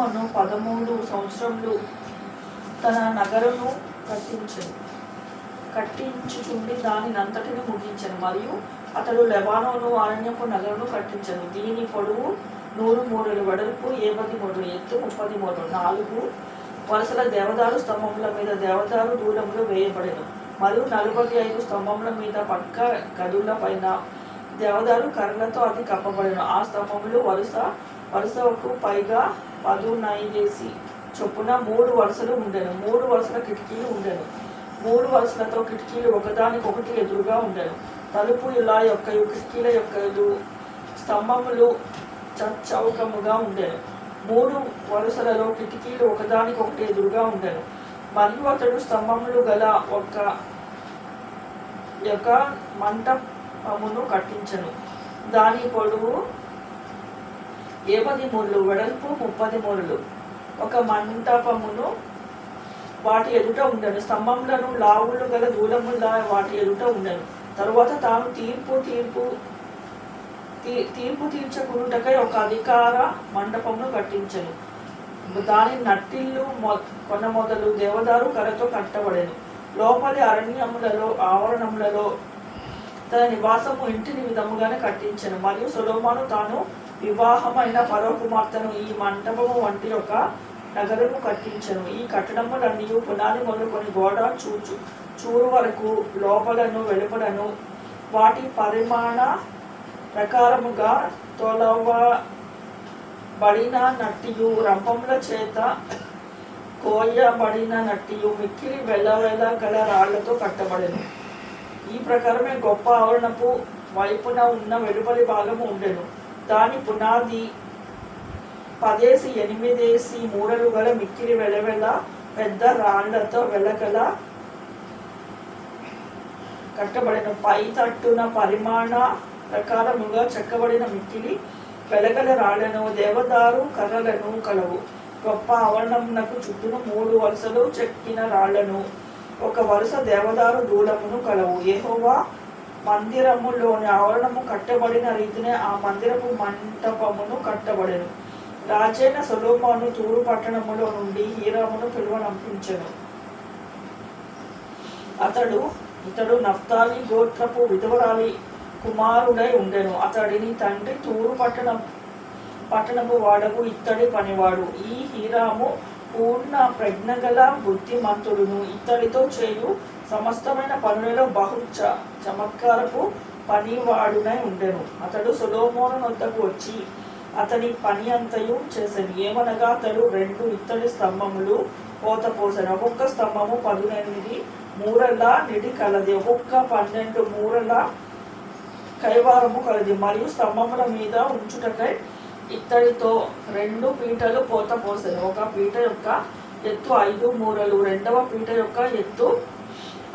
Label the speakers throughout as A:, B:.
A: సొలొమోను 13 సంవత్సరములు తన నగరును కట్టించుచుండి దానినంతటిని ముగించెను. మరియు అతడు లెబానోను అరణ్యపు నగరును కట్టించెను. దీని పొడవు 100 మూరలు, వెడల్పు 80 మూరలు, ఎత్తు 30 మూరలు. 4 వరుసల దేవదారు స్తంభముల మీద దేవదారు దూలములు వేయబడెను. మరియు 45 స్తంభముల మీద పక్క గదుల పైన దేవదారు కర్రలతో అది కప్పబడెను. ఆ స్తంభములు వరుసకు పైగా 19 చొప్పున 3 వరుసలు ఉండెను. 3 వరుసల కిటికీలు ఉండెను. 3 వరుసలతో కిటికీలు ఒకదానికొకటి ఎదురుగా ఉండెను. తలుపుల యొక్కయు కిటికీల యొక్కయు స్తంభములు చౌకముగా ఉండెను. 3 వరుసలలో కిటికీలు ఒకదానికొకటి ఎదురుగా ఉండెను. మరియు అతడు స్తంభములు గల ఒక మంటపమును కట్టించెను. దాని పొడవు 80 మూరలు, వెడల్పు 30 మూరలు. ఒక మంటపమును వాటి ఎదుట ఉండెను. స్తంభములను లావులు గల దూలముల వాటి ఎదుట ఉండెను. తరువాత తాను తీర్పు తీర్చకునుటకై ఒక అధికార మండపమును కట్టించెను. దాని నట్టిల్లు కొన మొదలు దేవదారు కర్రతో కట్టబడెను. లోపలి ఆవరణములలో తన నివాసము ఇంటిని విధముగానే కట్టించెను. మరియు సొలొమోను తాను వివాహమైన ఫరో కుమార్తెను ఈ మంటపము వంటి ఒక నగరును కట్టించెను. ఈ కట్టడములన్నీ పునాది మొదలుకొని గోడ చూరు వరకు లోపలను వెలుపలను వాటి పరిమాణ ప్రకారముగా తొలవబడిన నట్టియు రంపముల చేత కోయబడిన నట్టియు మిక్కిలి వెలవెల గల రాళ్లతో కట్టబడెను. ఈ ప్రకారమే గొప్ప ఆవరణపు వైపున ఉన్న వెలుపలి భాగము ఉండెను. దాని పునాది 10 మూరలు గల మిక్కిలి వెలవెల పెద్ద రాళ్లతో వెలగల కట్టబడిన పై తట్టున పరిమాణ ప్రకారముగా చెక్కబడిన మిక్కిలి వెలగల రాళ్లను దేవదారు కర్రలను కలవు. గొప్ప ఆవరణమునకు చుట్టూను 3 వరుసలు చెక్కిన రాళ్లను, ఒక వరుస దేవదారు దూలమును కలవు. యెహోవా మందిరములోని ఆవరణము కట్టబడిన రీతినే ఆ మందిరపు మంటపమును కట్టబడెను. రాజైన సొలొమోను తూరు పట్టణములో నుండి హీరామును పిలువనంపించెను. ఇతడు నఫ్తాలి గోత్రపు విధవరాలి కుమారుడై ఉండెను. అతడిని తండ్రి తూరు పట్టణపు వాడకు ఇత్తడి పనివాడు. ఈ హీరాము పూర్ణ ప్రజ్ఞగల బుద్ధిమంతుడును. ఇత్తడితో చేయు సమస్తమైన పనులలో బహు చమత్కారపు పనివాడునై ఉండెను. అతడు సొలొమోను వద్దకు వచ్చి అతని పని అంతయు చేసెను. ఏమనగా అతడు 2 ఇత్తడి స్తంభములు పోతపోసెను. ఒక్కొక్క స్తంభము 18 మూరల నిడి కలది, ఒక్కొక్క 12 మూరల కైవారము కలది. మరియు స్తంభముల మీద ఉంచుటకై ఇత్తడితో 2 పీటలు పోతపోసెను. ఒక పీట యొక్క ఎత్తు 5 మూరలు, రెండవ పీట యొక్క ఎత్తు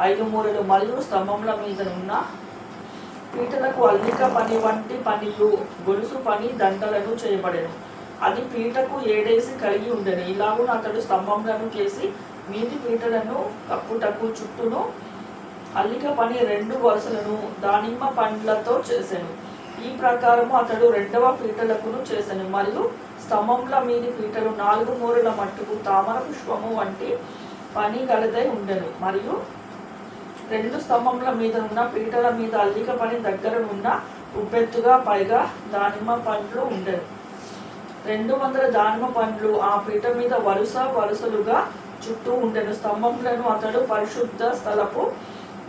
A: 5 మూరలు. మరియు స్తంభముల మీద ఉన్న పీటలకు అల్లిక పని వంటి పనియు గొలుసు పని దండలను చేయబడెను. అది పీటకు 7 కలిగి ఉండెను. ఇలాగున అతడు స్తంభములను కేసి మీది పీటలను కప్పుటకు చుట్టూను అల్లిక పని 2 వరుసలను దానిమ్మ పండ్లతో చేసెను. ఈ ప్రకారము అతడు 2వ పీటలకును చేసెను. మరియు స్తంభముల మీది పీటలు 4 మూరల మట్టుకు తామర పుష్పము వంటి పని గలదై ఉండెను. మరియు 2 స్తంభముల మీద ఉన్న పీటల మీద అల్లిక పని దగ్గరనున్న ఉబ్బెత్తుగా పైగా దానిమ్మ పండ్లు ఉండెను. 200 దానిమ్మ పండ్లు ఆ పీట మీద వరుసలుగా చుట్టూ ఉండెను. స్తంభములను అతడు పరిశుద్ధ స్థలపు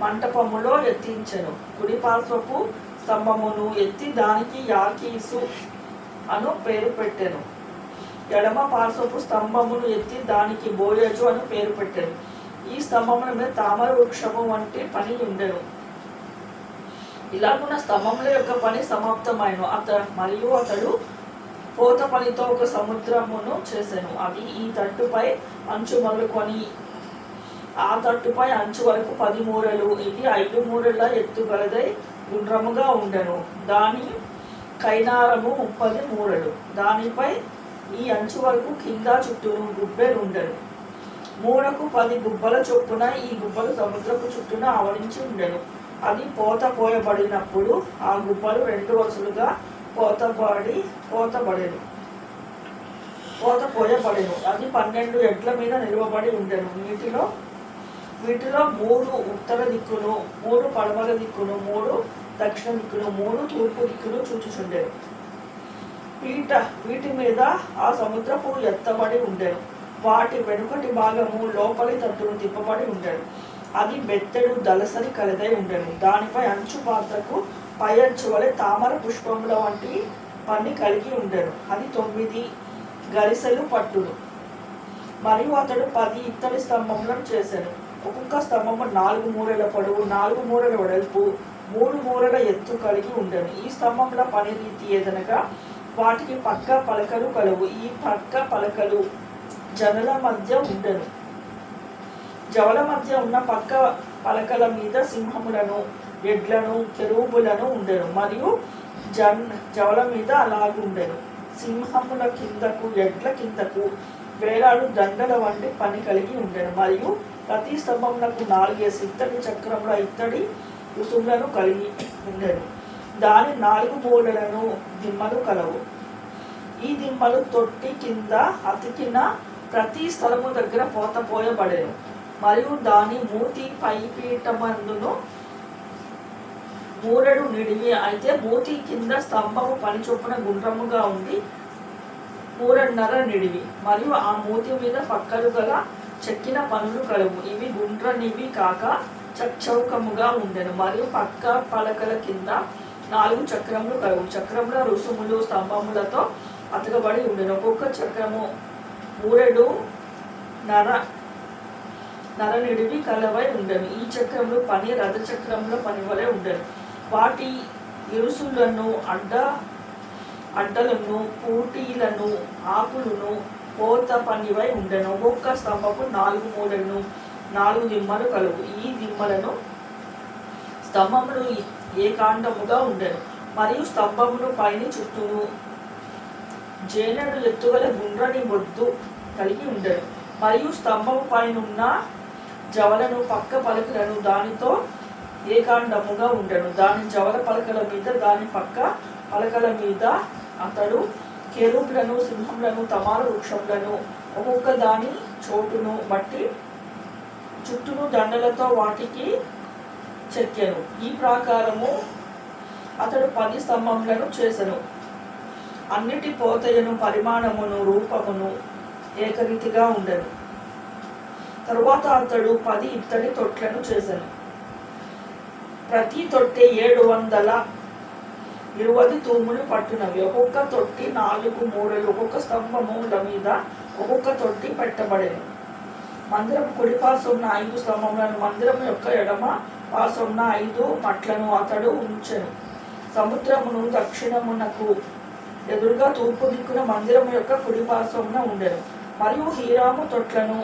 A: మంటపములో ఎత్తించెను. కుడి పార్శ్వపు స్తంభమును ఎత్తి దానికి యాకీసు అను పేరు పెట్టెను. ఎడమ పార్శ్వపు స్తంభమును ఎత్తి దానికి బోయజు అని పేరు పెట్టెను. ఈ స్తంభముల మీద తామర వృక్షము వంటి పని ఉండెను. ఇలాగున్న స్తంభముల యొక్క పని సమాప్తమైన మరియు అతడు పోత పనితో ఒక సముద్రమును చేసెను. అది ఈ తట్టుపై అంచు మొదలుకొని ఆ తట్టుపై అంచు వరకు 10 మూరలు. ఇది 5 మూరల ఎత్తు గలదై గుండ్రముగా ఉండెను. దాని కైనారము 30 మూరలు. దానిపై ఈ అంచు వరకు కింద చుట్టూను గుబ్బెలు ఉండెను. మూడకు 10 గుబ్బల చొప్పున ఈ గుబ్బలు సముద్రపు చుట్టూన ఆవరించి ఉండెను. అది పోయబడినప్పుడు ఆ గుబ్బలు 2 వరుసలుగా పోతబడెను. పోయబడెను. అది 12 ఎడ్ల మీద నిలువబడి ఉండెను. వీటిలో 3 ఉత్తర దిక్కును, 3 పడమర దిక్కును, 3 దక్షిణ దిక్కును, 3 తూర్పు దిక్కును చూచుచుండెను. వీటి మీద ఆ సముద్రపు ఎత్తబడి ఉండెను. వాటి వెనుకటి భాగము లోపలి తట్టును తిప్పబడి ఉండెను. అది బెత్తెడు దళసరి కలదై ఉండెను. దానిపై అంచు పాత్రకు పై అంచు వలె తామర పుష్పముల వంటి పని కలిగి ఉండెను. అది 9 గరిసెలు పట్టును. మరియు అతడు 10 ఇత్తడి స్తంభములను చేసెను. ఒక్కొక్క స్తంభము 4 మూరల పొడవు, 4 మూరల వెడల్పు, 3 మూరల ఎత్తు కలిగి ఉండెను. ఈ స్తంభముల పని రీతి ఏదనగా వాటికి పక్క పలకలు కలవు. ఈ పక్క పలకలు జవల మధ్య ఉన్న పక్క పలకల మీద సింహములను, ఎడ్లను, కెరూబులను ఉండెను. మరియు జవల మీద అలాగుండెను. సింహముల కిందకు, ఎడ్ల కిందకు వేలాడు దండల వంటి పని కలిగి ఉండెను. మరియు ప్రతి స్తంభమునకు 4 ఇత్తడి చక్రముల ఇత్తడి రుసుములను కలిగి ఉండెను. దాని 4 మూలలను దిమ్మలు కలవు. ఈ దిమ్మలు తొట్టి కింద అతికిన ప్రతి స్థలము దగ్గర పోయబడెను. మరియు దాని మూతి పైపీఠమందును మూరెడు నిడివి. అయితే మూతి కింద స్తంభము పని చొప్పున గుండ్రముగా ఉండి 3.5 నిడివి. మరియు ఆ మూతి మీద పక్కలు గల చెక్కిన పనులు కలవు. ఇవి గుండ్రనివి కాక చౌకముగా ఉండెను. మరియు పక్క పలకల కింద 4 చక్రములు కలవు. చక్రముల రుసుములు స్తంభములతో అతకబడి ఉండెను. ఒక్కొక్క చక్రము 3.5 నిడివి కలవై ఉండెను. ఈ చక్రములు పని రథ చక్రముల పని వలె ఉండెను. వాటి ఇరుసులను, అడ్డలను, పూటీలను, ఆకులను పోత పనివై ఉండెను. ఒక్కొక్క స్తంభపు 4 మూలలను, 4 దిమ్మలు కలవు. ఈ దిమ్మలను స్తంభములు ఏకాండముగా ఉండెను. మరియు స్తంభములు పైన చుట్టూను జేనెడు ఎత్తుగల గుండ్రని మొద్దు కలిగి ఉండెను. మరియు స్తంభము పైనున్న జవలను, పక్క పలకలను దానితో ఏకాండముగా ఉండెను. దాని జవల పలకల మీద, దాని పక్క పలకల మీద అతడు కెరూబులను, సింహములను, తమాల వృక్షములను ఒక్కొక్క దాని చోటును బట్టి చుట్టూను దండలతో వాటికి చెక్కెను. ఈ ప్రకారము అతడు 10 స్తంభములను చేసెను. అన్నిటి పోతయను, పరిమాణమును, రూపమును ఏకరీతిగా ఉండెను. తరువాత అతడు 10 ఇత్తడి తొట్లను చేసెను. ప్రతి తొట్టె 720 తూములు పట్టునవి. ఒక్కొక్క తొట్టి 4 మూరలు, ఒక్కొక్క స్తంభముల మీద ఒక్కొక్క తొట్టి పెట్టబడెను. మందిరము కుడి పార్శ్వమున 5 స్తంభములను, మందిరము యొక్క ఎడమ పార్శ్వమున 5 మట్లను అతడు ఉంచెను. సముద్రమును దక్షిణమునకు ఎదురుగా తూర్పు దిక్కున మందిరము యొక్క కుడి పార్శ్వమున ఉండెను. మరియు హీరాము తొట్లను,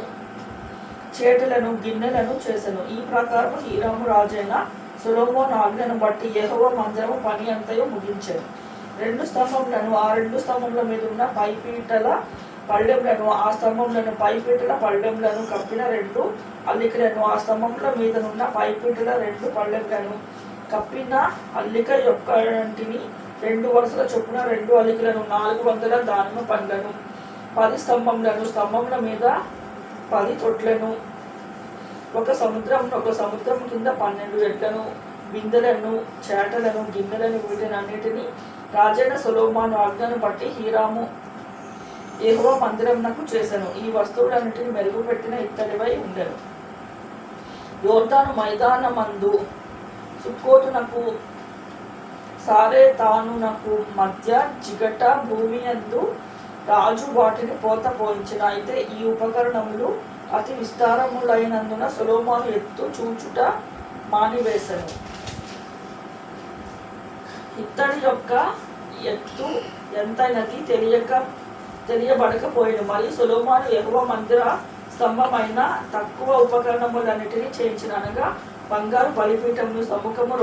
A: చేటలను, గిన్నెలను చేసెను. ఈ ప్రకారము హీరాము రాజైన సొలొమోను ఆజ్ఞను బట్టి యెహోవా మందిరము పని అంతయు ముగించెను. 2 స్తంభములను, ఆ 2 స్తంభముల మీద ఉన్న పైపీటల పళ్ళెములను, ఆ స్తంభములను పైపీటల పళ్ళెములను కప్పిన 2 అల్లికలను, ఆ స్తంభముల మీదనున్న పైపీటల 2 పళ్ళెములను కప్పిన అల్లిక యొక్కటిని 2 వరుసల చొప్పున 2 అల్లికలను, 400 దానిమ్మ పండ్లను, 10 స్తంభములను, స్తంభముల మీద 10 తొట్లను, ఒక సముద్రము కింద 12 ఎడ్లను, బిందెలను, చేటలను, గిన్నెలను, వీటినన్నిటినీ రాజైన సొలొమోను ఆజ్ఞను బట్టి హీరాము యెహోవా మందిరమునకు చేసెను. ఈ వస్తువులన్నిటిని మెరుగుపెట్టిన ఇత్తడివై ఉండెను. యోర్దాను మైదానమందు సుక్కోతునకు సారెతానునకు మధ్య జిగట భూమియందు రాజు వాటిని పోత పోయించిన. అయితే ఈ ఉపకరణములు అతి విస్తారములైనందున సొలొమోను ఎత్తు చూచుట మానివేసెను. ఇత్తడి యొక్క ఎత్తు ఎంతైనది తెలియబడకపోయెను. మరియు సొలొమోను యెహోవా మందిర స్తంభమైన తక్కువ ఉపకరణములన్నిటినీ చేయించిన. అనగా బంగారు బలిపీఠమును, సముఖము,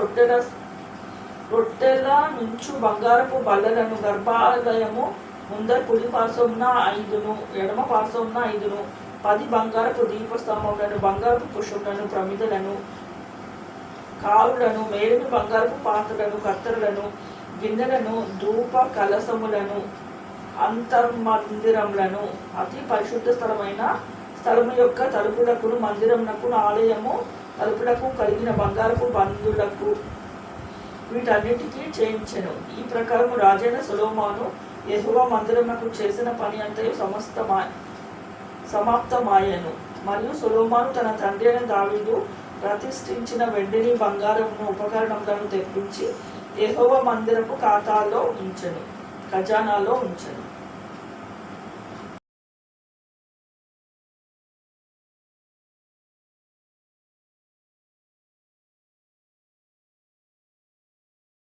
A: రొట్టెల నుంచు బంగారపు బల్లలను, గర్భాలయము ముందర కుడి పార్శ్వమున 5ను, ఎడమ పార్శ్వమున 5ను, 10 బంగారపు దీపస్తంభములను, బంగారపు పుష్పములను, ప్రమిదలను, కారులను, మేలిమి బంగారపు పాత్రలను, కత్తెరలను, గిన్నెలను, ధూప కలసములను, అంతర్మందిరములను అతి పరిశుద్ధ స్థలము యొక్క తలుపులకు మందిరమునకు ఆలయము తలుపులకు కలిగిన బంగారపు బంధులకు వీటన్నిటికీ చేయించెను. ఈ ప్రకారము రాజైన సొలొమోను యెహోవా మందిరమునకు చేసిన పని అంతయు సమాప్తమాయెను. మరియు సొలొమోను తన తండ్రి అయిన దావీదు ప్రతిష్ఠించిన వెండిని బంగారమును ఉపకరణములను తెప్పించి యెహోవా మందిరపు ఖజానాలో ఉంచెను.